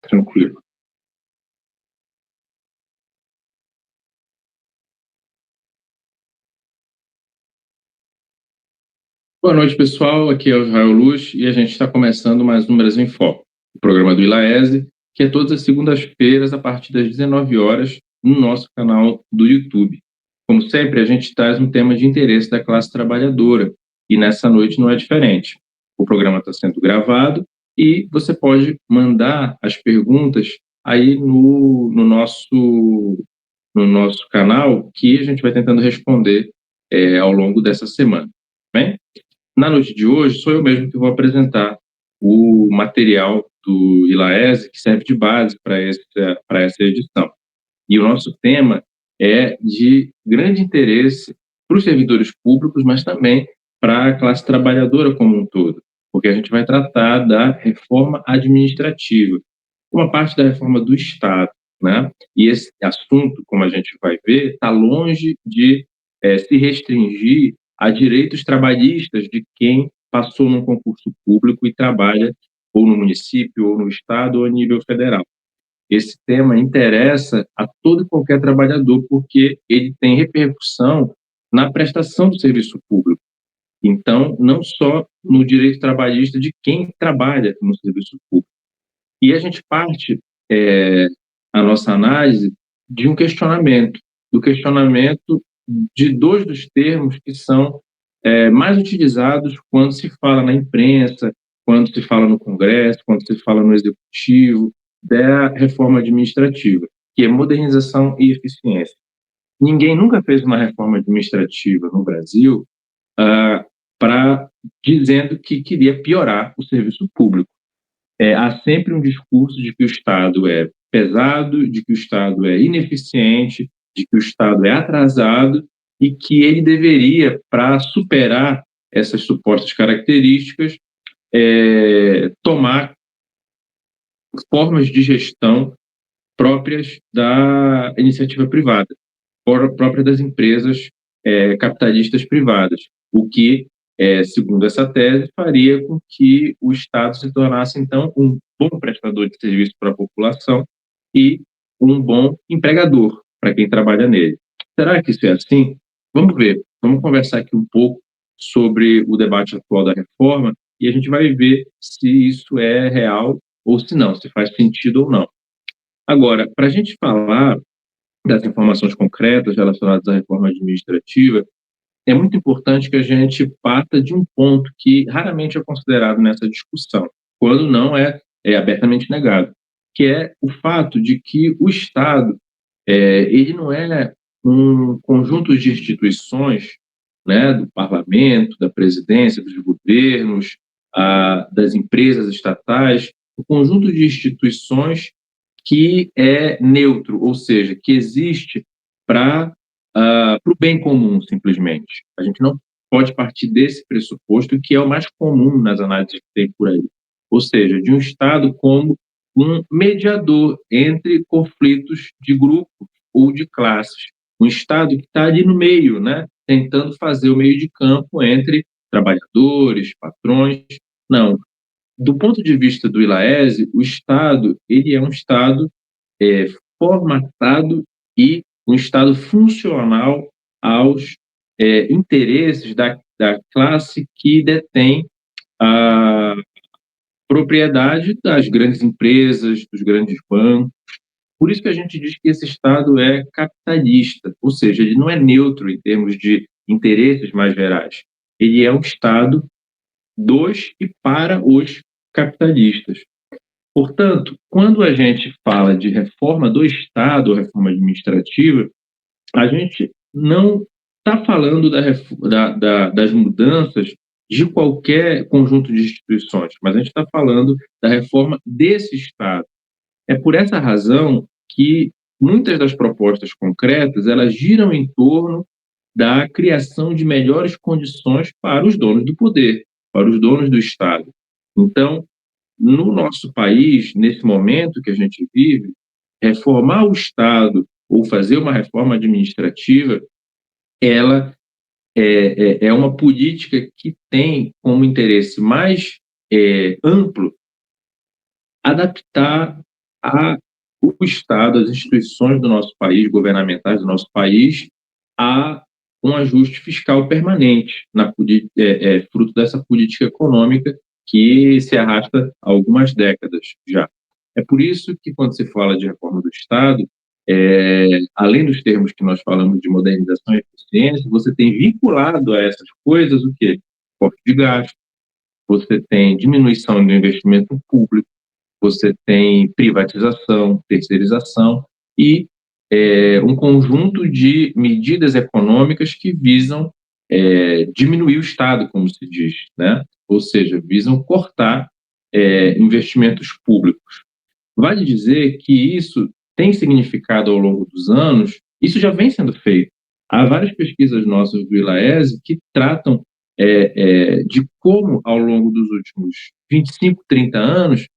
Tranquilo. Boa noite, pessoal. Aqui é o Israel Luz e a gente está começando mais um Brasil em Foco, o programa do ILAESE, que é todas as segundas-feiras, a partir das 19 horas, no nosso canal do YouTube. Como sempre, a gente traz um tema de interesse da classe trabalhadora e nessa noite não é diferente. O programa está sendo gravado e você pode mandar as perguntas aí no nosso canal, que a gente vai tentando responder ao longo dessa semana. Bem? Na noite de hoje, sou eu mesmo que vou apresentar o material do ILAESE, que serve de base para essa edição. E o nosso tema é de grande interesse para os servidores públicos, mas também para a classe trabalhadora como um todo, porque a gente vai tratar da reforma administrativa, uma parte da reforma do Estado, né? E esse assunto, como a gente vai ver, está longe de se restringir a direitos trabalhistas de quem passou num concurso público e trabalha ou no município, ou no estado, ou a nível federal. Esse tema interessa a todo e qualquer trabalhador, porque ele tem repercussão na prestação do serviço público. Então, não só no direito trabalhista de quem trabalha no serviço público. E a gente parte a nossa análise de um questionamento, do questionamento de dois dos termos que são mais utilizados quando se fala na imprensa, quando se fala no Congresso, quando se fala no Executivo, da reforma administrativa, que é modernização e eficiência. Ninguém nunca fez uma reforma administrativa no Brasil para dizendo que queria piorar o serviço público. Há sempre um discurso de que o Estado é pesado, de que o Estado é ineficiente, de que o Estado é atrasado e que ele deveria, para superar essas supostas características, tomar formas de gestão próprias da iniciativa privada, próprias das empresas capitalistas privadas, o que, segundo essa tese, faria com que o Estado se tornasse, então, um bom prestador de serviço para a população e um bom empregador para quem trabalha nele. Será que isso é assim? Vamos ver, vamos conversar aqui um pouco sobre o debate atual da reforma e a gente vai ver se isso é real ou se não, se faz sentido ou não. Agora, para a gente falar das informações concretas relacionadas à reforma administrativa, é muito importante que a gente parta de um ponto que raramente é considerado nessa discussão, quando não é abertamente negado, que é o fato de que o Estado ele não é um conjunto de instituições, né, do parlamento, da presidência, dos governos, das empresas estatais, um conjunto de instituições que é neutro, ou seja, que existe para o bem comum, simplesmente. A gente não pode partir desse pressuposto, que é o mais comum nas análises que tem por aí. Ou seja, de um Estado como um mediador entre conflitos de grupo ou de classes. Um Estado que está ali no meio, né? Tentando fazer o meio de campo entre trabalhadores, patrões. Não. Do ponto de vista do ILAESE, o Estado ele é um Estado é, formatado e um Estado funcional aos interesses da classe que detém a propriedade das grandes empresas, dos grandes bancos. Por isso que a gente diz que esse Estado é capitalista, ou seja, ele não é neutro em termos de interesses mais gerais. Ele é um Estado dos e para os capitalistas. Portanto, quando a gente fala de reforma do Estado, reforma administrativa, a gente não está falando das mudanças de qualquer conjunto de instituições, mas a gente está falando da reforma desse Estado. É por essa razão que muitas das propostas concretas elas giram em torno da criação de melhores condições para os donos do poder, para os donos do Estado. Então, no nosso país, nesse momento que a gente vive, reformar o Estado ou fazer uma reforma administrativa, ela é uma política que tem como interesse mais amplo adaptar a, o Estado, as instituições do nosso país, governamentais do nosso país, a um ajuste fiscal permanente, fruto dessa política econômica que se arrasta há algumas décadas já. É por isso que, quando se fala de reforma do Estado, além dos termos que nós falamos de modernização e eficiência, você tem vinculado a essas coisas o quê? Corte de gasto, você tem diminuição do investimento público, você tem privatização, terceirização e um conjunto de medidas econômicas que visam diminuir o Estado, como se diz, né? Ou seja, visam cortar investimentos públicos. Vale dizer que isso tem significado ao longo dos anos, isso já vem sendo feito. Há várias pesquisas nossas do ILAESE que tratam de como, ao longo dos últimos 25, 30 anos,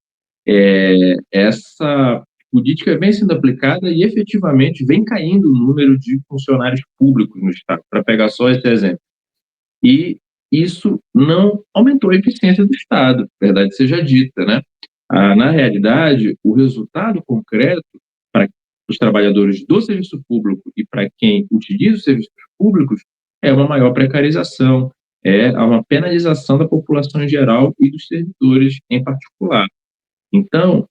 essa política vem sendo aplicada e efetivamente vem caindo o número de funcionários públicos no Estado, para pegar só esse exemplo. E isso não aumentou a eficiência do Estado, verdade seja dita, né? Na realidade, o resultado concreto para os trabalhadores do serviço público e para quem utiliza os serviços públicos é uma maior precarização, é uma penalização da população em geral e dos servidores em particular. Então,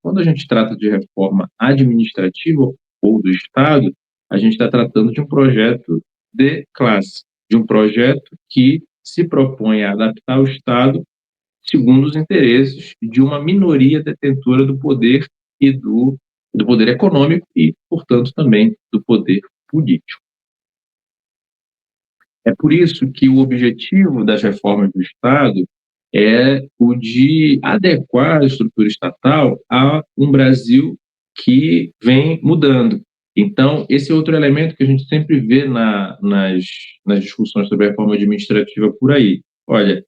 quando a gente trata de reforma administrativa ou do Estado, a gente está tratando de um projeto de classe, de um projeto que se propõe a adaptar o Estado segundo os interesses de uma minoria detentora do poder e do poder econômico e, portanto, também do poder político. É por isso que o objetivo das reformas do Estado é o de adequar a estrutura estatal a um Brasil que vem mudando. Então, esse é outro elemento que a gente sempre vê nas discussões sobre a reforma administrativa por aí. Olha,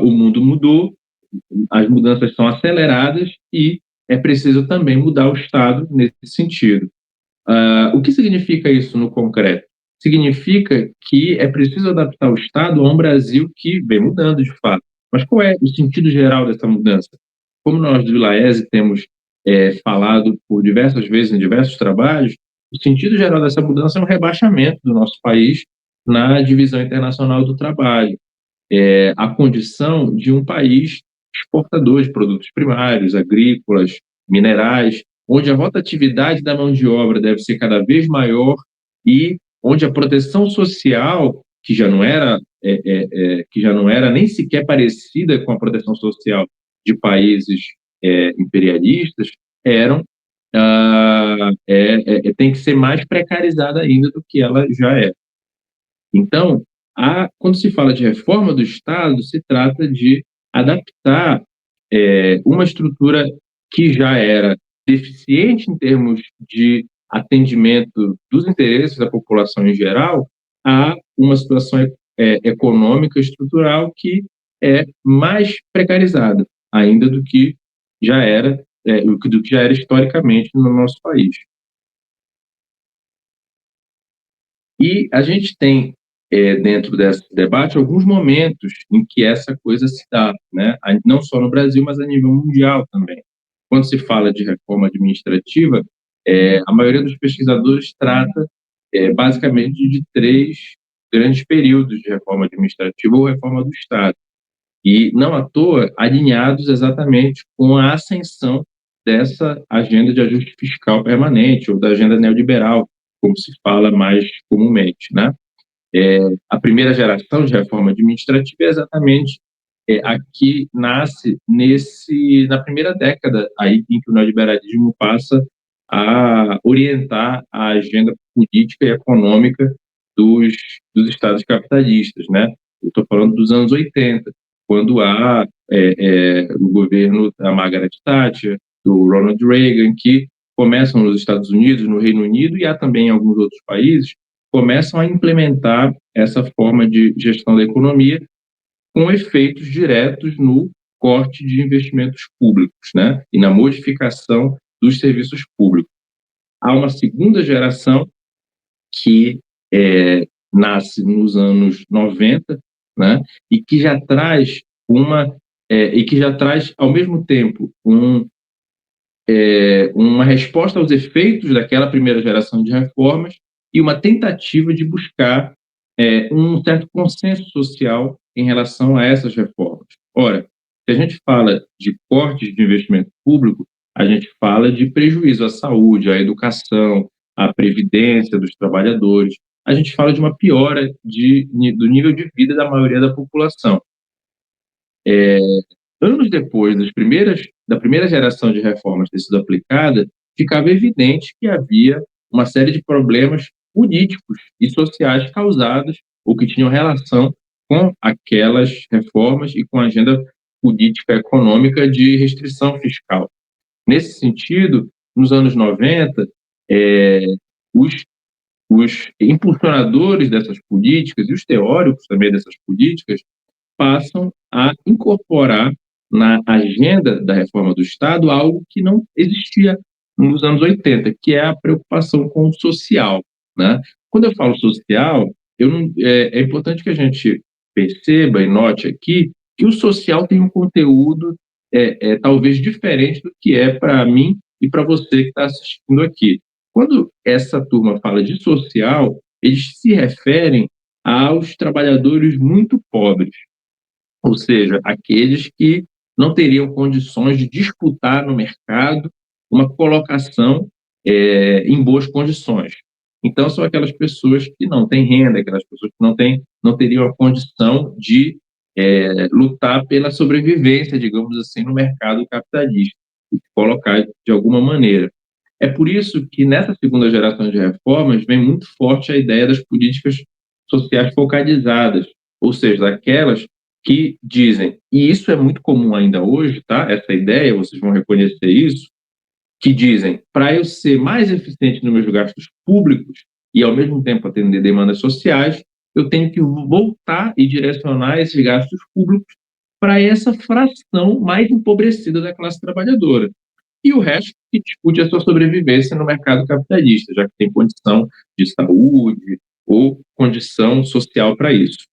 o mundo mudou, as mudanças são aceleradas e é preciso também mudar o Estado nesse sentido. O que significa isso no concreto? Significa que é preciso adaptar o Estado a um Brasil que vem mudando de fato. Mas qual é o sentido geral dessa mudança? Como nós do ILAESE temos falado por diversas vezes em diversos trabalhos, o sentido geral dessa mudança é um rebaixamento do nosso país na divisão internacional do trabalho, a condição de um país exportador de produtos primários, agrícolas, minerais, onde a rotatividade da mão de obra deve ser cada vez maior e onde a proteção social, que já não era nem sequer parecida com a proteção social de países imperialistas, tem que ser mais precarizada ainda do que ela já é. Então, quando se fala de reforma do Estado, se trata de adaptar uma estrutura que já era deficiente em termos de atendimento dos interesses da população em geral a uma situação econômica estrutural que é mais precarizada ainda do que já era historicamente no nosso país. E a gente tem, dentro desse debate, alguns momentos em que essa coisa se dá, né? Não só no Brasil, mas a nível mundial também. Quando se fala de reforma administrativa, a maioria dos pesquisadores trata, basicamente, de três grandes períodos de reforma administrativa ou reforma do Estado. E, não à toa, alinhados exatamente com a ascensão dessa agenda de ajuste fiscal permanente ou da agenda neoliberal, como se fala mais comumente, né? A primeira geração de reforma administrativa é exatamente a que nasce na primeira década aí em que o neoliberalismo passa a orientar a agenda política e econômica dos estados capitalistas, né? Eu estou falando dos anos 80, quando há o governo da Margaret Thatcher, do Ronald Reagan, que começam nos Estados Unidos, no Reino Unido e há também em alguns outros países, começam a implementar essa forma de gestão da economia com efeitos diretos no corte de investimentos públicos, né? E na modificação dos serviços públicos. Há uma segunda geração que nasce nos anos 90, né? E que já traz ao mesmo tempo uma resposta aos efeitos daquela primeira geração de reformas e uma tentativa de buscar um certo consenso social em relação a essas reformas. Ora, se a gente fala de cortes de investimento público, a gente fala de prejuízo à saúde, à educação, à previdência dos trabalhadores, a gente fala de uma piora do nível de vida da maioria da população. Anos depois da primeira geração de reformas ter sido aplicada, ficava evidente que havia uma série de problemas políticos e sociais causados ou que tinham relação com aquelas reformas e com a agenda política econômica de restrição fiscal. Nesse sentido, nos anos 90, os, os impulsionadores dessas políticas e os teóricos também dessas políticas passam a incorporar na agenda da reforma do Estado algo que não existia nos anos 80, que é a preocupação com o social, né? Quando eu falo social, é importante que a gente perceba e note aqui que o social tem um conteúdo talvez diferente do que é para mim e para você que está assistindo aqui. Quando essa turma fala de social, eles se referem aos trabalhadores muito pobres, ou seja, aqueles que não teriam condições de disputar no mercado uma colocação em boas condições. Então, são aquelas pessoas que não têm renda, aquelas pessoas que não teriam a condição de lutar pela sobrevivência, digamos assim, no mercado capitalista, e colocar de alguma maneira. É por isso que nessa segunda geração de reformas vem muito forte a ideia das políticas sociais focalizadas, ou seja, aquelas que dizem, e isso é muito comum ainda hoje, tá? Essa ideia, vocês vão reconhecer isso, que dizem, para eu ser mais eficiente nos meus gastos públicos e ao mesmo tempo atender demandas sociais, eu tenho que voltar e direcionar esses gastos públicos para essa fração mais empobrecida da classe trabalhadora. E o resto que discute a sua sobrevivência no mercado capitalista, já que tem condição de saúde ou condição social para isso.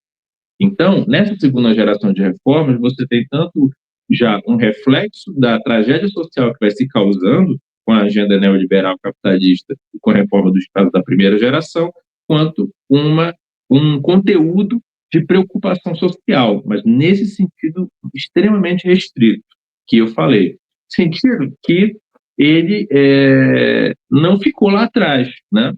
Então, nessa segunda geração de reformas, você tem tanto já um reflexo da tragédia social que vai se causando com a agenda neoliberal capitalista e com a reforma do Estado da primeira geração, quanto um conteúdo de preocupação social, mas nesse sentido extremamente restrito, que eu falei. Sentido que ele não ficou lá atrás, né?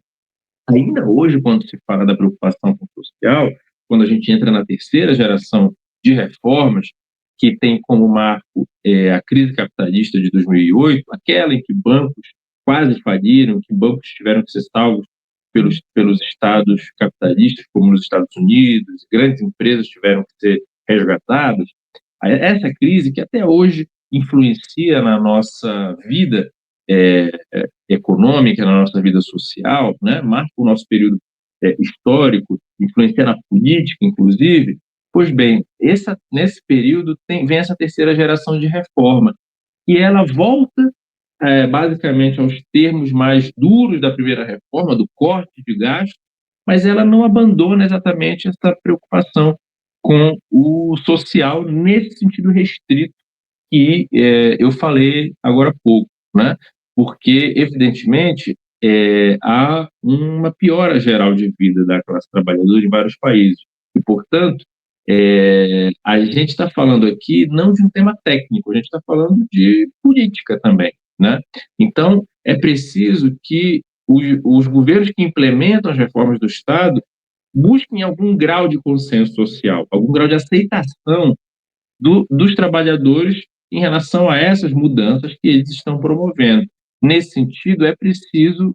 Ainda hoje, quando se fala da preocupação com o social, quando a gente entra na terceira geração de reformas, que tem como marco a crise capitalista de 2008, aquela em que bancos quase faliram, que bancos tiveram que ser salvos pelos estados capitalistas, como nos Estados Unidos, grandes empresas tiveram que ser resgatadas. Essa crise que até hoje influencia na nossa vida econômica, na nossa vida social, né? Marca o nosso período histórico, influencia na política, inclusive. Pois bem, nesse período vem essa terceira geração de reforma, e ela volta basicamente aos termos mais duros da primeira reforma, do corte de gasto, mas ela não abandona exatamente essa preocupação com o social nesse sentido restrito que eu falei agora há pouco, né? Porque, evidentemente, há uma piora geral de vida da classe trabalhadora em vários países. E, portanto, a gente está falando aqui não de um tema técnico, a gente está falando de política também, né? Então, é preciso que os governos que implementam as reformas do Estado busquem algum grau de consenso social, algum grau de aceitação dos trabalhadores em relação a essas mudanças que eles estão promovendo. Nesse sentido, é preciso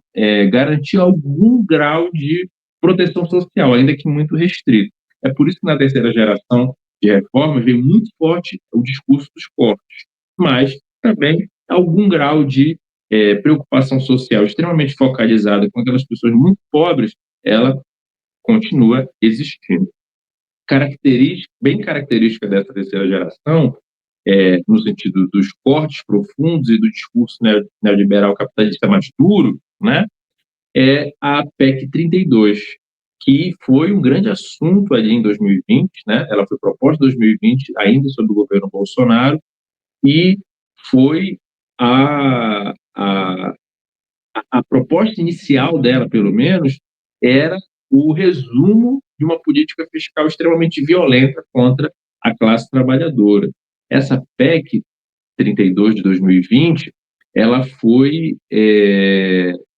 garantir algum grau de proteção social, ainda que muito restrito. É por isso que na terceira geração de reformas vem muito forte o discurso dos cortes, mas também algum grau de preocupação social extremamente focalizada com aquelas pessoas muito pobres, ela continua existindo. Bem característica dessa terceira geração, no sentido dos cortes profundos e do discurso neoliberal capitalista mais duro, né, é a PEC 32, que foi um grande assunto ali em 2020, né? Ela foi proposta em 2020, ainda sob o governo Bolsonaro, e foi a proposta inicial dela, pelo menos, era o resumo de uma política fiscal extremamente violenta contra a classe trabalhadora. Essa PEC 32 de 2020, ela foi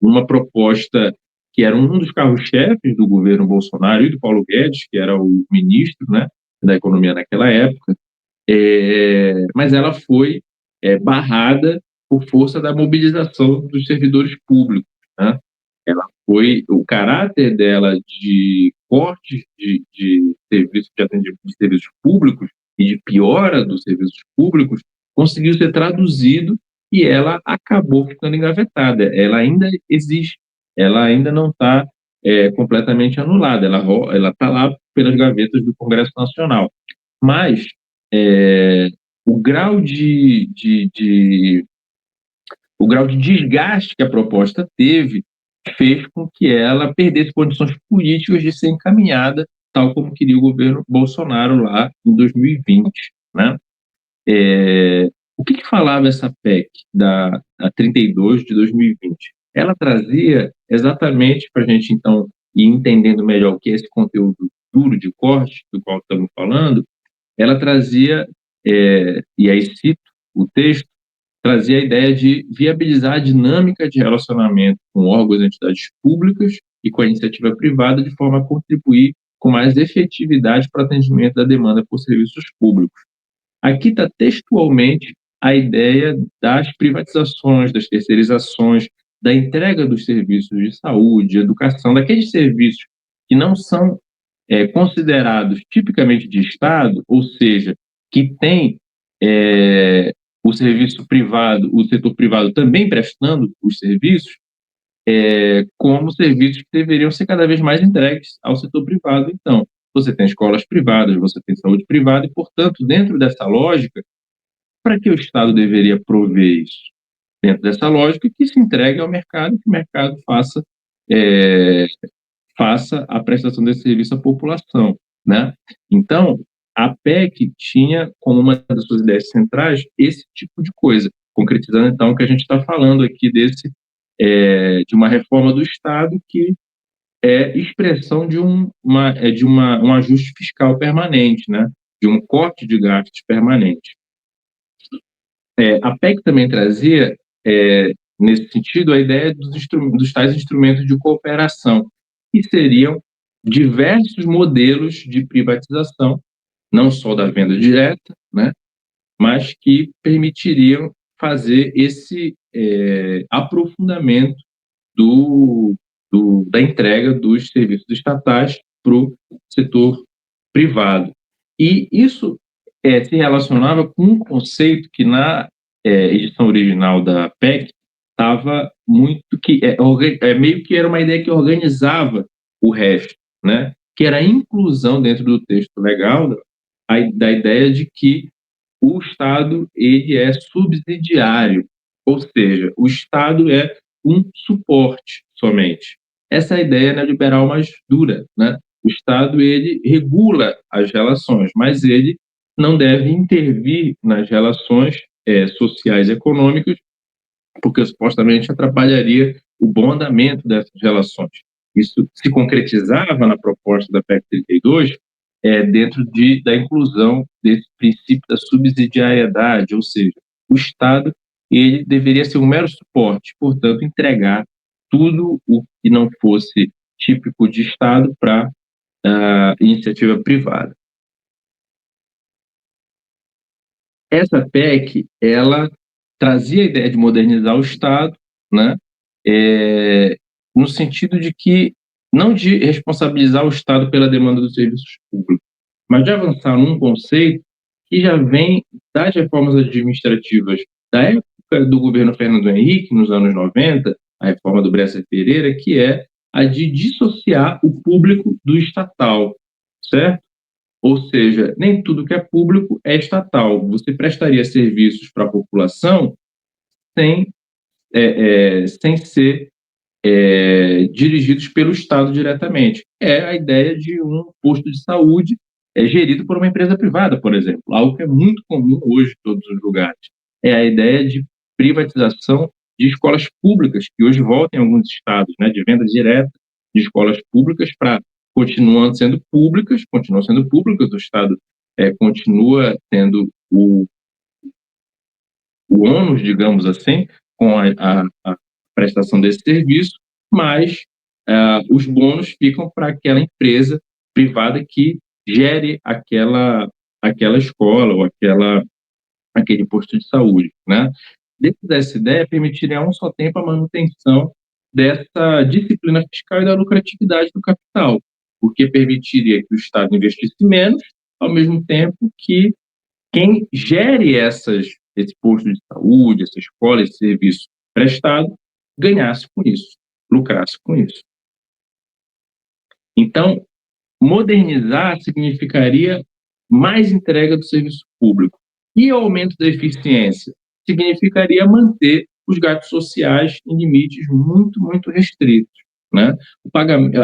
uma proposta que era um dos carros-chefes do governo Bolsonaro e do Paulo Guedes, que era o ministro, né, da economia naquela época, mas ela foi barrada por força da mobilização dos servidores públicos, né? Ela foi, o caráter dela de corte de serviços de atendimento de serviços públicos e de piora dos serviços públicos conseguiu ser traduzido e ela acabou ficando engavetada. Ela ainda existe, ela ainda não está completamente anulada, ela está lá pelas gavetas do Congresso Nacional. Mas é, o grau o grau de desgaste que a proposta teve fez com que ela perdesse condições políticas de ser encaminhada, tal como queria o governo Bolsonaro lá em 2020, né? O que falava essa PEC a 32 de 2020? Ela trazia exatamente para a gente, então, ir entendendo melhor o que é esse conteúdo duro de corte, do qual estamos falando. Ela trazia, e aí cito o texto, trazia a ideia de viabilizar a dinâmica de relacionamento com órgãos e entidades públicas e com a iniciativa privada de forma a contribuir com mais efetividade para o atendimento da demanda por serviços públicos. Aqui está textualmente a ideia das privatizações, das terceirizações, da entrega dos serviços de saúde, de educação, daqueles serviços que não são considerados tipicamente de Estado, ou seja, que tem o serviço privado, o setor privado também prestando os serviços, como serviços que deveriam ser cada vez mais entregues ao setor privado. Então, você tem escolas privadas, você tem saúde privada, e, portanto, dentro dessa lógica, para que o Estado deveria prover isso? Dentro dessa lógica, que se entregue ao mercado, que o mercado faça a prestação desse serviço à população, né? Então, a PEC tinha como uma das suas ideias centrais esse tipo de coisa, concretizando, então, o que a gente está falando aqui de uma reforma do Estado que é expressão de um ajuste fiscal permanente, né? De um corte de gastos permanente. A PEC também trazia, nesse sentido, a ideia dos tais instrumentos de cooperação, que seriam diversos modelos de privatização, não só da venda direta, né, mas que permitiriam fazer esse aprofundamento da entrega dos serviços estatais para o setor privado. E isso se relacionava com um conceito que na edição original da PEC estava muito meio que era uma ideia que organizava o resto, né? Que era a inclusão dentro do texto legal da ideia de que o Estado ele é subsidiário, ou seja, o Estado é um suporte somente. Essa é a ideia neoliberal mais dura, né? O Estado ele regula as relações, mas ele não deve intervir nas relações sociais e econômicas, porque supostamente atrapalharia o bom andamento dessas relações. Isso se concretizava na proposta da PEC 32, dentro da inclusão desse princípio da subsidiariedade, ou seja, o Estado ele deveria ser um mero suporte, portanto, entregar tudo o que não fosse típico de Estado para a iniciativa privada. Essa PEC, ela trazia a ideia de modernizar o Estado, né, no sentido de que, não de responsabilizar o Estado pela demanda dos serviços públicos, mas de avançar num conceito que já vem das reformas administrativas da época do governo Fernando Henrique, nos anos 90, a reforma do Bresser Pereira, que é a de dissociar o público do estatal, certo? Ou seja, nem tudo que é público é estatal. Você prestaria serviços para a população sem ser dirigidos pelo Estado diretamente. É a ideia de um posto de saúde gerido por uma empresa privada, por exemplo, algo que é muito comum hoje em todos os lugares. É a ideia de privatização de escolas públicas, que hoje voltam em alguns estados, né, de venda direta de escolas públicas para continuam sendo públicas, o Estado continua tendo o ônus, digamos assim, com a prestação desse serviço, mas os bônus ficam para aquela empresa privada que gere aquela escola ou aquele posto de saúde, né? Dentro dessa ideia, permitiria a um só tempo a manutenção dessa disciplina fiscal e da lucratividade do capital, porque permitiria que o Estado investisse menos, ao mesmo tempo que quem gere esse posto de saúde, essa escola, esse serviço prestado, ganhasse com isso, lucrasse com isso. Então, modernizar significaria mais entrega do serviço público. E o aumento da eficiência significaria manter os gastos sociais em limites muito, muito restritos, né?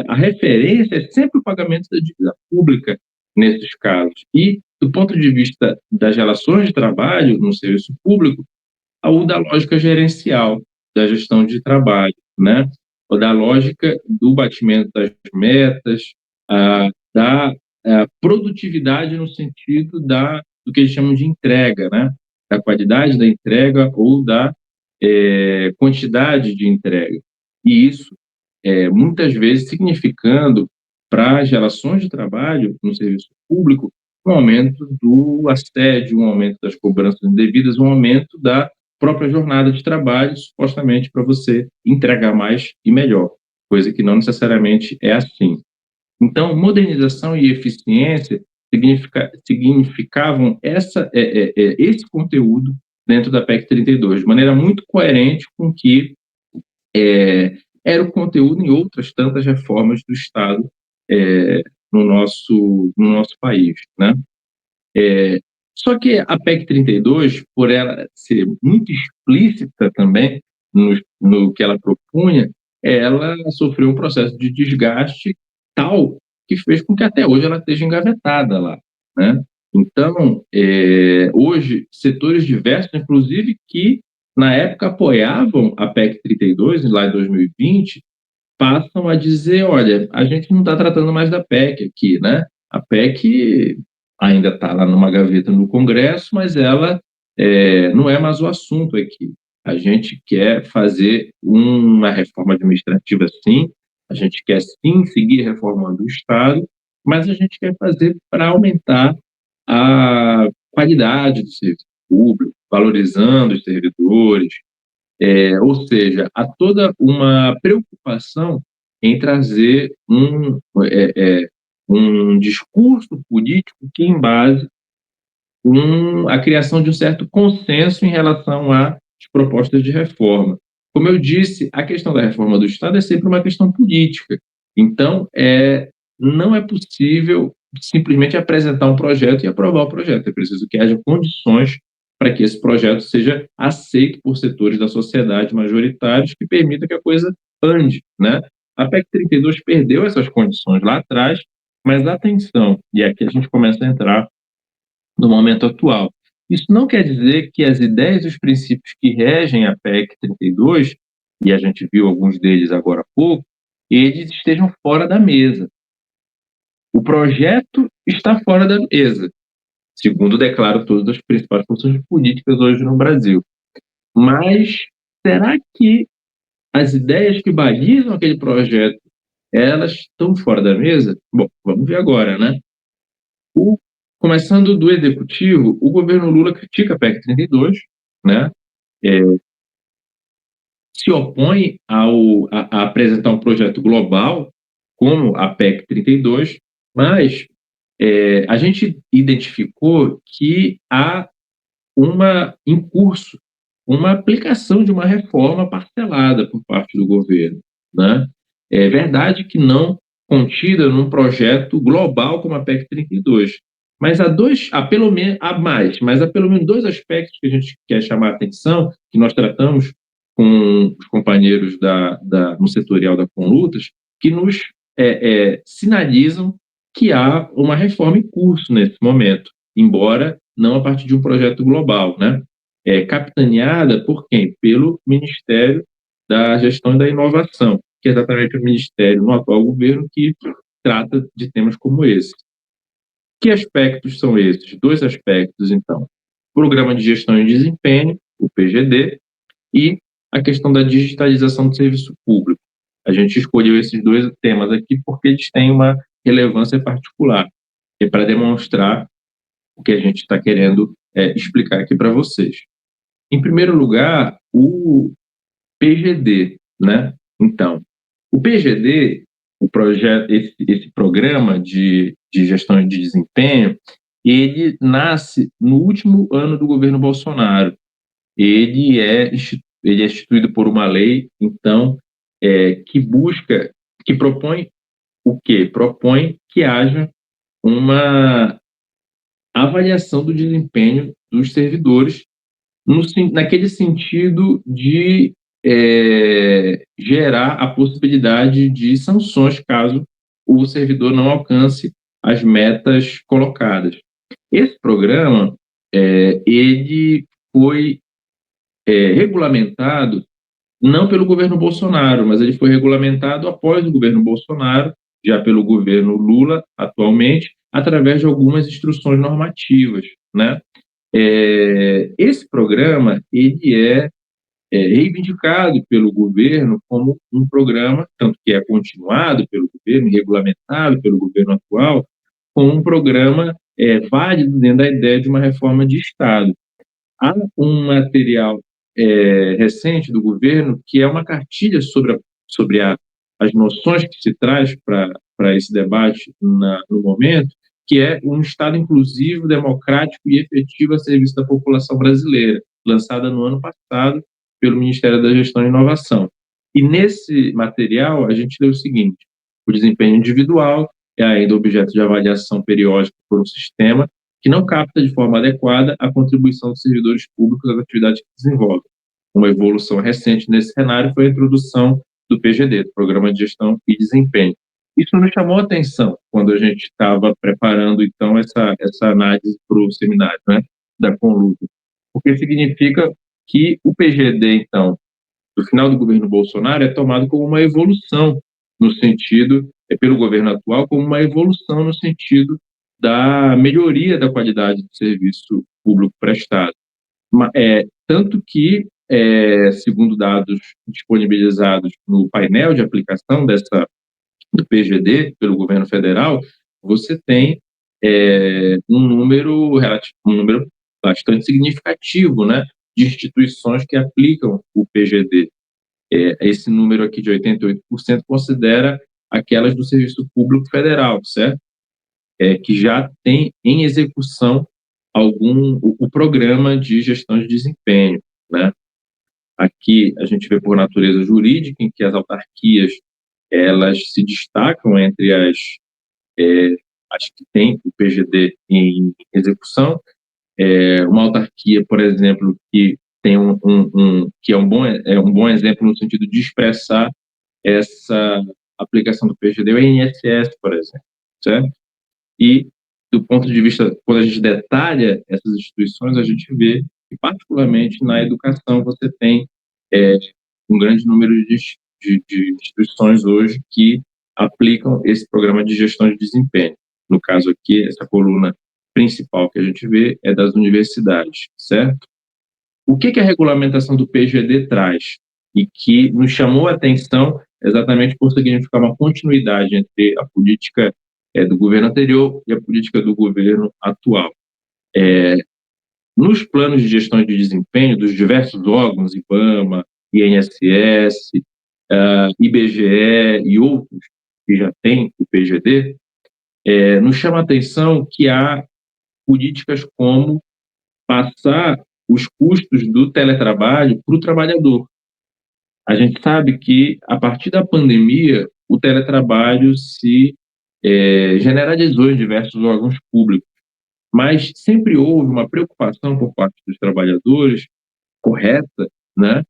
A referência é sempre o pagamento da dívida pública nesses casos. E, do ponto de vista das relações de trabalho no serviço público, ou da lógica gerencial da gestão de trabalho, né? Ou da lógica do batimento das metas, da produtividade no sentido do que eles chamam de entrega, né? Da qualidade da entrega ou da quantidade de entrega. E isso, muitas vezes, significando para as relações de trabalho no serviço público um aumento do assédio, um aumento das cobranças indevidas, um aumento da própria jornada de trabalho, supostamente para você entregar mais e melhor, coisa que não necessariamente é assim. Então, modernização e eficiência significavam esse conteúdo dentro da PEC 32, de maneira muito coerente com o que era o conteúdo em outras tantas reformas do Estado no nosso país, né? Só que a PEC 32, por ela ser muito explícita também no que ela propunha, ela sofreu um processo de desgaste tal que fez com que até hoje ela esteja engavetada lá, né? Então, hoje, setores diversos, inclusive que na época apoiavam a PEC 32, lá em 2020, passam a dizer, olha, a gente não está tratando mais da PEC aqui, né? A PEC ainda está lá numa gaveta no Congresso, mas ela não é mais o assunto aqui. A gente quer fazer uma reforma administrativa, sim, a gente quer, sim, seguir reformando o Estado, mas a gente quer fazer para aumentar a qualidade do serviço público, valorizando os servidores, ou seja, há toda uma preocupação em trazer um discurso político que embase a criação de um certo consenso em relação às propostas de reforma. Como eu disse, a questão da reforma do Estado é sempre uma questão política. Então, não é possível simplesmente apresentar um projeto e aprovar o projeto. É preciso que haja condições para que esse projeto seja aceito por setores da sociedade majoritários que permitam que a coisa ande, né? A PEC 32 perdeu essas condições lá atrás, mas atenção, e aqui a gente começa a entrar no momento atual. Isso não quer dizer que as ideias e os princípios que regem a PEC 32, e a gente viu alguns deles agora há pouco, eles estejam fora da mesa. O projeto está fora da mesa, segundo declaram todas as principais forças políticas hoje no Brasil. Mas será que as ideias que balizam aquele projeto, elas estão fora da mesa? Bom, vamos ver agora, né? Começando do Executivo, o governo Lula critica a PEC 32, né? Se opõe a apresentar um projeto global, como a PEC 32, mas a gente identificou que há em curso uma aplicação de uma reforma parcelada por parte do governo, né? É verdade que não contida num projeto global como a PEC 32, mas há pelo menos dois aspectos que a gente quer chamar a atenção, que nós tratamos com os companheiros no setorial da Conlutas, que nos sinalizam que há uma reforma em curso nesse momento, embora não a partir de um projeto global, né? capitaneada por quem? Pelo Ministério da Gestão e da Inovação, que é exatamente o ministério no atual governo que trata de temas como esse. Que aspectos são esses? Dois aspectos, então. Programa de Gestão e Desempenho, o PGD, e a questão da digitalização do serviço público. A gente escolheu esses dois temas aqui porque eles têm uma relevância particular, para demonstrar o que a gente está querendo explicar aqui para vocês. Em primeiro lugar, o PGD, né? Então, o PGD, o projeto, esse programa de gestão de desempenho, ele nasce no último ano do governo Bolsonaro. Ele é instituído por uma lei, então, que propõe o quê? Propõe que haja uma avaliação do desempenho dos servidores naquele sentido de gerar a possibilidade de sanções caso o servidor não alcance as metas colocadas. Esse programa ele foi regulamentado não pelo governo Bolsonaro, mas ele foi regulamentado após o governo Bolsonaro, já pelo governo Lula atualmente, através de algumas instruções normativas, né? Esse programa ele é reivindicado pelo governo como um programa, tanto que é continuado pelo governo, regulamentado pelo governo atual, como um programa válido dentro da ideia de uma reforma de Estado. Há um material recente do governo que é uma cartilha sobre as noções que se traz para esse debate no momento, que é um Estado inclusivo, democrático e efetivo a serviço da população brasileira, lançada no ano passado pelo Ministério da Gestão e Inovação. E nesse material a gente lê o seguinte: o desempenho individual é ainda objeto de avaliação periódica por um sistema que não capta de forma adequada a contribuição dos servidores públicos às atividades que desenvolvem. Uma evolução recente nesse cenário foi a introdução do PGD, do Programa de Gestão e Desempenho. Isso nos chamou a atenção quando a gente estava preparando, então, essa análise para o seminário, né, da Conluta, porque significa que o PGD, então, do final do governo Bolsonaro, é tomado como uma evolução no sentido, pelo governo atual, como uma evolução no sentido da melhoria da qualidade do serviço público prestado. Tanto que, segundo dados disponibilizados no painel de aplicação do PGD pelo governo federal, você tem um número bastante significativo, né, de instituições que aplicam o PGD. Esse número aqui de 88% considera aquelas do Serviço Público Federal, certo? Que já tem em execução o programa de gestão de desempenho, né? Aqui a gente vê por natureza jurídica, em que as autarquias elas se destacam entre as que têm o PGD em execução. Uma autarquia, por exemplo, que tem que é um bom exemplo no sentido de expressar essa aplicação do PGD, é o INSS, por exemplo, certo? E, do ponto de vista, quando a gente detalha essas instituições, a gente vê que, particularmente na educação, você tem um grande número de instituições hoje que aplicam esse programa de gestão de desempenho. No caso aqui, essa coluna principal que a gente vê é das universidades, certo? O que a regulamentação do PGD traz? E que nos chamou a atenção exatamente por significar uma continuidade entre a política do governo anterior e a política do governo atual. Nos planos de gestão de desempenho dos diversos órgãos, IBAMA, INSS, IBGE e outros que já têm o PGD, nos chama a atenção que há políticas como passar os custos do teletrabalho para o trabalhador. A gente sabe que, a partir da pandemia, o teletrabalho se generalizou em diversos órgãos públicos, mas sempre houve uma preocupação por parte dos trabalhadores, correta, né,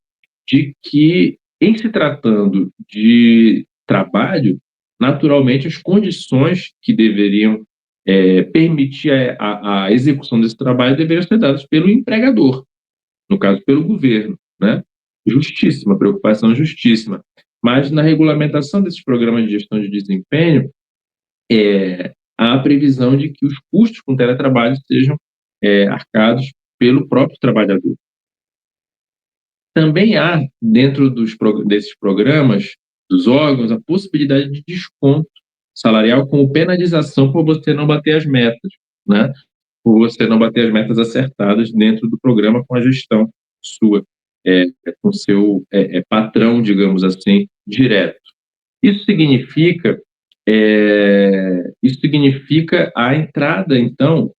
de que, em se tratando de trabalho, naturalmente as condições que deveriam permitir a execução desse trabalho deveriam ser dadas pelo empregador. no caso pelo governo, né? Justíssima, preocupação justíssima. Mas na regulamentação desses programas de gestão de desempenho, há a previsão de que os custos com teletrabalho sejam arcados pelo próprio trabalhador. Também há, dentro desses programas, dos órgãos, a possibilidade de desconto salarial como penalização por você não bater as metas, né? Por você não bater as metas acertadas dentro do programa com a gestão sua, com o seu patrão, digamos assim, direto. Isso significa a entrada, então,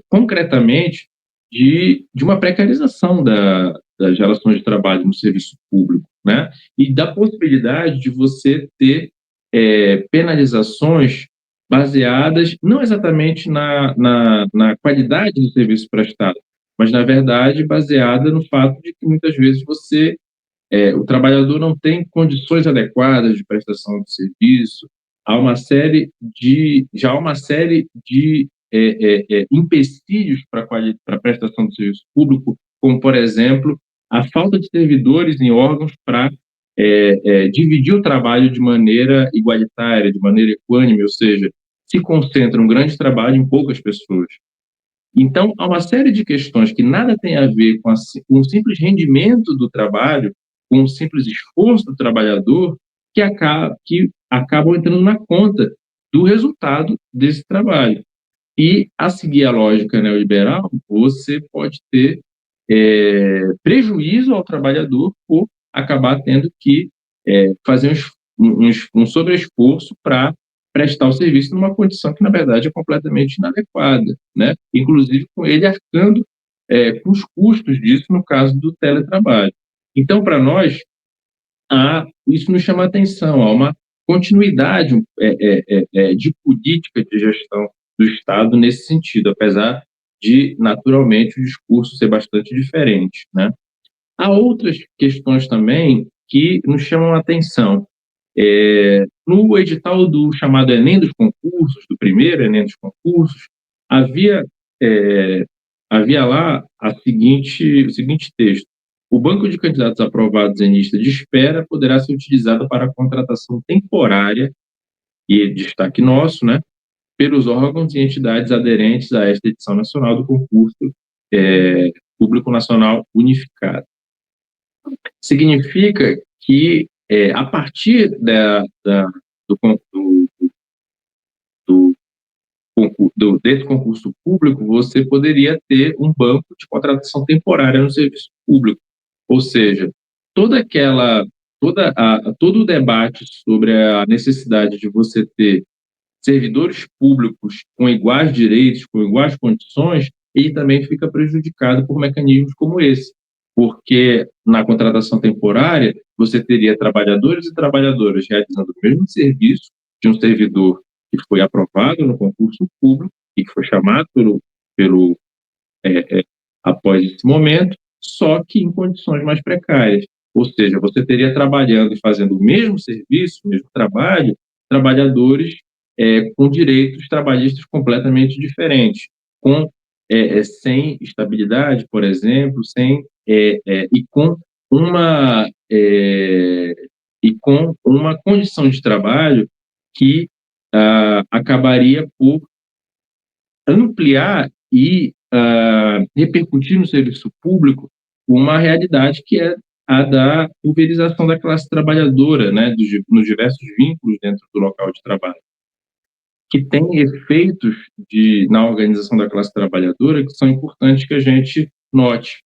concretamente, de uma precarização das relações de trabalho no serviço público, né? E da possibilidade de você ter penalizações baseadas não exatamente na qualidade do serviço prestado, mas, na verdade, baseada no fato de que muitas vezes o trabalhador não tem condições adequadas de prestação de serviço, há uma série de empecilhos para a prestação do serviço público, como, por exemplo, a falta de servidores em órgãos para dividir o trabalho de maneira igualitária, de maneira equânime, ou seja, se concentra um grande trabalho em poucas pessoas. Então, há uma série de questões que nada tem a ver com o simples rendimento do trabalho, com o simples esforço do trabalhador, que acabam entrando na conta do resultado desse trabalho. E, a seguir a lógica neoliberal, você pode ter prejuízo ao trabalhador por acabar tendo que fazer um sobreesforço para prestar o serviço numa condição que, na verdade, é completamente inadequada, né? Inclusive com ele arcando com os custos disso no caso do teletrabalho. Então, para nós, isso nos chama a atenção, há uma continuidade de política de gestão do Estado nesse sentido, apesar de, naturalmente, o discurso ser bastante diferente, né? Há outras questões também que nos chamam a atenção. No edital do chamado Enem dos concursos, do primeiro Enem dos concursos, havia lá o seguinte texto: o banco de candidatos aprovados em lista de espera poderá ser utilizado para contratação temporária, e destaque nosso, né, pelos órgãos e entidades aderentes a esta edição nacional do concurso público nacional unificado. Significa que, a partir desse concurso público, você poderia ter um banco de contratação temporária no serviço público. Ou seja, todo o debate sobre a necessidade de você ter servidores públicos com iguais direitos, com iguais condições, ele também fica prejudicado por mecanismos como esse, porque na contratação temporária você teria trabalhadores e trabalhadoras realizando o mesmo serviço de um servidor que foi aprovado no concurso público e que foi chamado após esse momento, só que em condições mais precárias. Ou seja, você teria trabalhando e fazendo o mesmo serviço, o mesmo trabalho, trabalhadores com direitos trabalhistas completamente diferentes, sem estabilidade, por exemplo, e com uma condição de trabalho que acabaria por ampliar e repercutir no serviço público uma realidade que é a da pulverização da classe trabalhadora, né, nos diversos vínculos dentro do local de trabalho, que tem efeitos na organização da classe trabalhadora que são importantes que a gente note.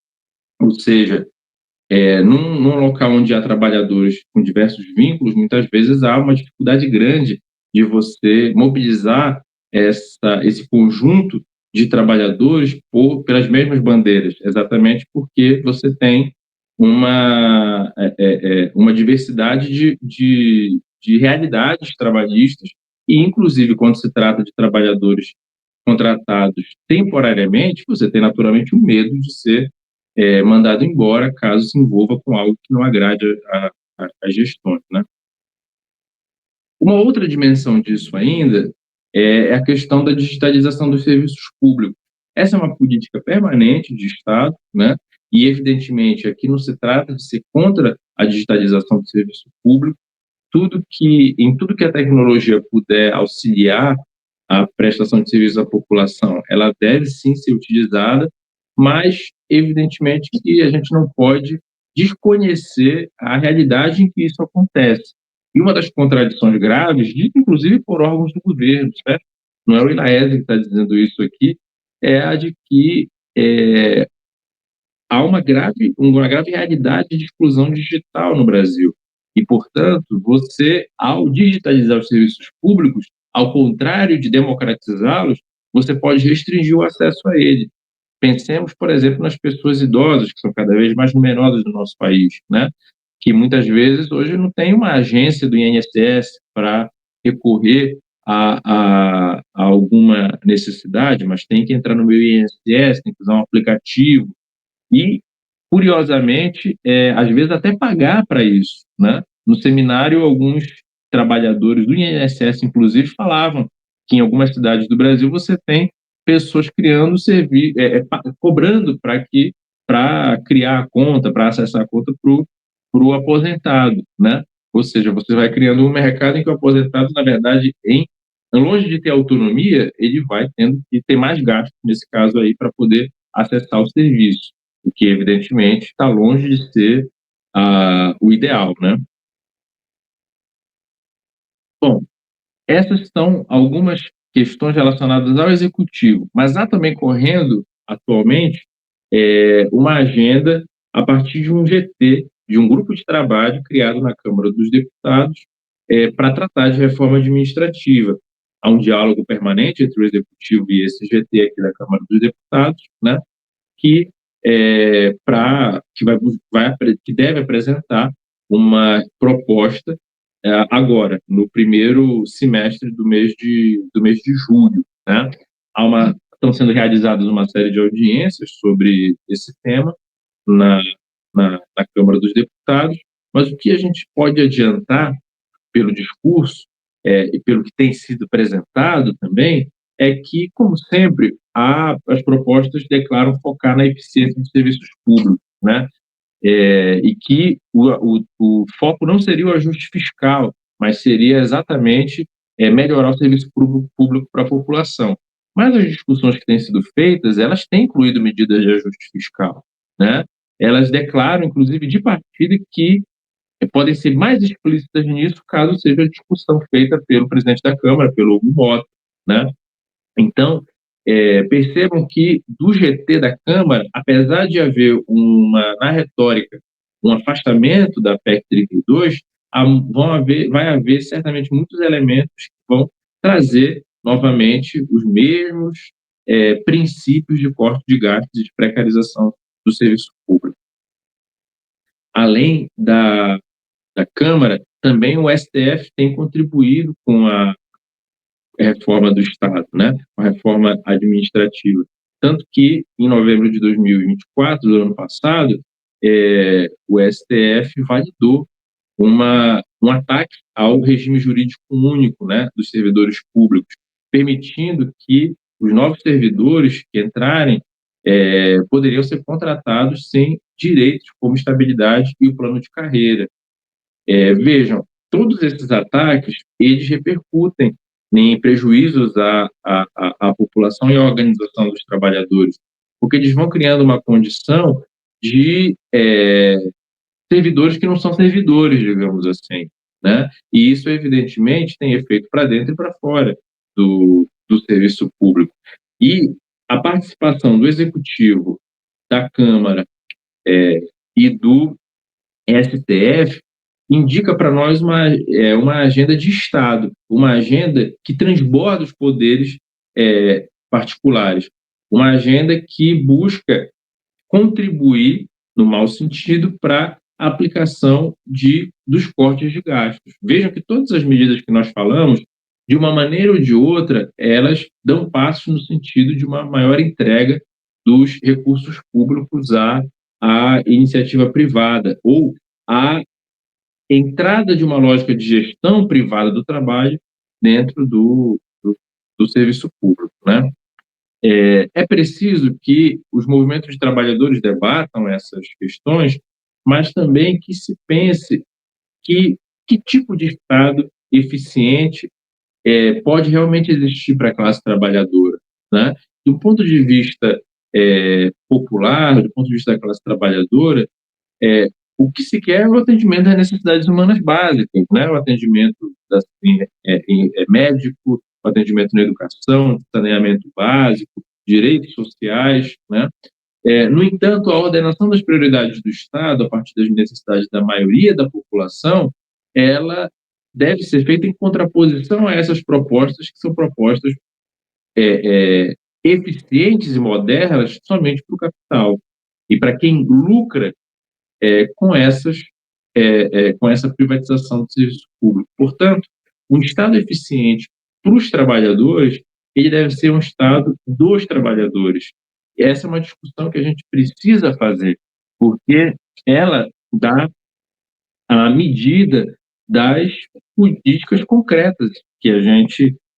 Ou seja, num local onde há trabalhadores com diversos vínculos, muitas vezes há uma dificuldade grande de você mobilizar esse conjunto de trabalhadores pelas mesmas bandeiras, exatamente porque você tem uma diversidade de realidades trabalhistas e, inclusive, quando se trata de trabalhadores contratados temporariamente, você tem naturalmente o medo de ser mandado embora caso se envolva com algo que não agrade as gestões, né? Uma outra dimensão disso ainda é a questão da digitalização dos serviços públicos. Essa é uma política permanente de Estado, né? e, evidentemente, aqui não se trata de ser contra a digitalização do serviço público, em tudo que a tecnologia puder auxiliar a prestação de serviço à população, ela deve sim ser utilizada, mas, evidentemente, que a gente não pode desconhecer a realidade em que isso acontece. E uma das contradições graves, dita inclusive por órgãos do governo, certo? Não é o INAES que está dizendo isso aqui, é a de que há uma grave realidade de exclusão digital no Brasil. E, portanto, você, ao digitalizar os serviços públicos, ao contrário de democratizá-los, você pode restringir o acesso a ele. Pensemos, por exemplo, nas pessoas idosas, que são cada vez mais numerosas no nosso país, né? Que muitas vezes hoje não tem uma agência do INSS para recorrer a alguma necessidade, mas tem que entrar no meu INSS, tem que usar um aplicativo, e, curiosamente, às vezes até pagar para isso, né? No seminário, alguns trabalhadores do INSS, inclusive, falavam que em algumas cidades do Brasil você tem pessoas criando cobrando para criar a conta, para acessar a conta para o aposentado, né? Ou seja, você vai criando um mercado em que o aposentado, na verdade, longe de ter autonomia, ele vai tendo que ter mais gasto, nesse caso aí, para poder acessar o serviço, o que, evidentemente, está longe de ser o ideal, né? Bom, essas são algumas questões relacionadas ao executivo, mas há também correndo, atualmente, uma agenda a partir de um GT, de um grupo de trabalho criado na Câmara dos Deputados, para tratar de reforma administrativa. Há um diálogo permanente entre o executivo e esse GT aqui da Câmara dos Deputados, né, que que deve apresentar uma proposta agora, no primeiro semestre do mês de julho, né? Estão sendo realizadas uma série de audiências sobre esse tema na, na Câmara dos Deputados, mas o que a gente pode adiantar pelo discurso e pelo que tem sido apresentado também é que, como sempre, as propostas declaram focar na eficiência dos serviços públicos, né? E que o foco não seria o ajuste fiscal, mas seria exatamente melhorar o serviço público para a população. Mas as discussões que têm sido feitas, elas têm incluído medidas de ajuste fiscal, né? Elas declaram, inclusive, de partida, que podem ser mais explícitas nisso caso seja a discussão feita pelo presidente da Câmara, pelo Hugo Mota, né? Então, percebam que do GT da Câmara, apesar de haver na retórica, um afastamento da PEC 32, vai haver certamente muitos elementos que vão trazer novamente os mesmos princípios de corte de gastos e de precarização do serviço público. Além da Câmara, também o STF tem contribuído com a reforma do Estado, né? A reforma administrativa. Tanto que, em novembro de 2024, do ano passado, o STF validou um ataque ao regime jurídico único, né, dos servidores públicos, permitindo que os novos servidores que entrarem poderiam ser contratados sem direitos como estabilidade e o plano de carreira. Vejam, todos esses ataques, eles repercutem em prejuízos à população e à organização dos trabalhadores, porque eles vão criando uma condição de servidores que não são servidores, digamos assim, né? E isso, evidentemente, tem efeito para dentro e para fora do serviço público. E a participação do Executivo, da Câmara e do STF indica para nós uma agenda de Estado, uma agenda que transborda os poderes particulares, uma agenda que busca contribuir, no mau sentido, para a aplicação dos cortes de gastos. Vejam que todas as medidas que nós falamos, de uma maneira ou de outra, elas dão passos no sentido de uma maior entrega dos recursos públicos à iniciativa privada, ou à entrada de uma lógica de gestão privada do trabalho dentro do serviço público, né? É preciso que os movimentos de trabalhadores debatam essas questões, mas também que se pense que tipo de Estado eficiente pode realmente existir para a classe trabalhadora, né? Do ponto de vista popular, do ponto de vista da classe trabalhadora, é, o que se quer é o atendimento às necessidades humanas básicas, né? O atendimento assim, médico, o atendimento na educação, saneamento básico, direitos sociais, né? No entanto, a ordenação das prioridades do Estado, a partir das necessidades da maioria da população, ela deve ser feita em contraposição a essas propostas, que são propostas eficientes e modernas somente para o capital e para quem lucra com com essa privatização do serviço público. Portanto, um Estado eficiente para os trabalhadores, ele deve ser um Estado dos trabalhadores. E essa é uma discussão que a gente precisa fazer, porque ela dá a medida das políticas concretas que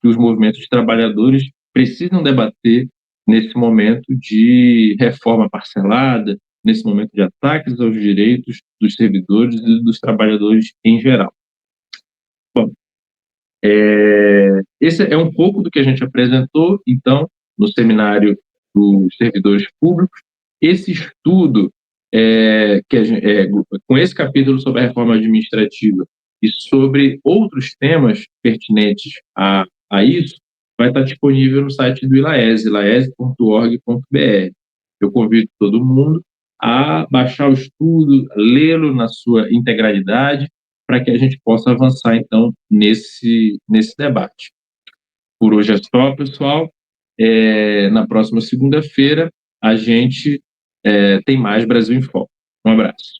os movimentos de trabalhadores precisam debater nesse momento de reforma parcelada, nesse momento de ataques aos direitos dos servidores e dos trabalhadores em geral. Bom, esse é um pouco do que a gente apresentou, então, no seminário dos servidores públicos. Esse estudo, com esse capítulo sobre a reforma administrativa e sobre outros temas pertinentes a isso, vai estar disponível no site do ILAESE, ilaese.org.br. Eu convido todo mundo a baixar o estudo, lê-lo na sua integralidade, para que a gente possa avançar, então, nesse debate. Por hoje é só, pessoal. Na próxima segunda-feira, a gente tem mais Brasil em Foco. Um abraço.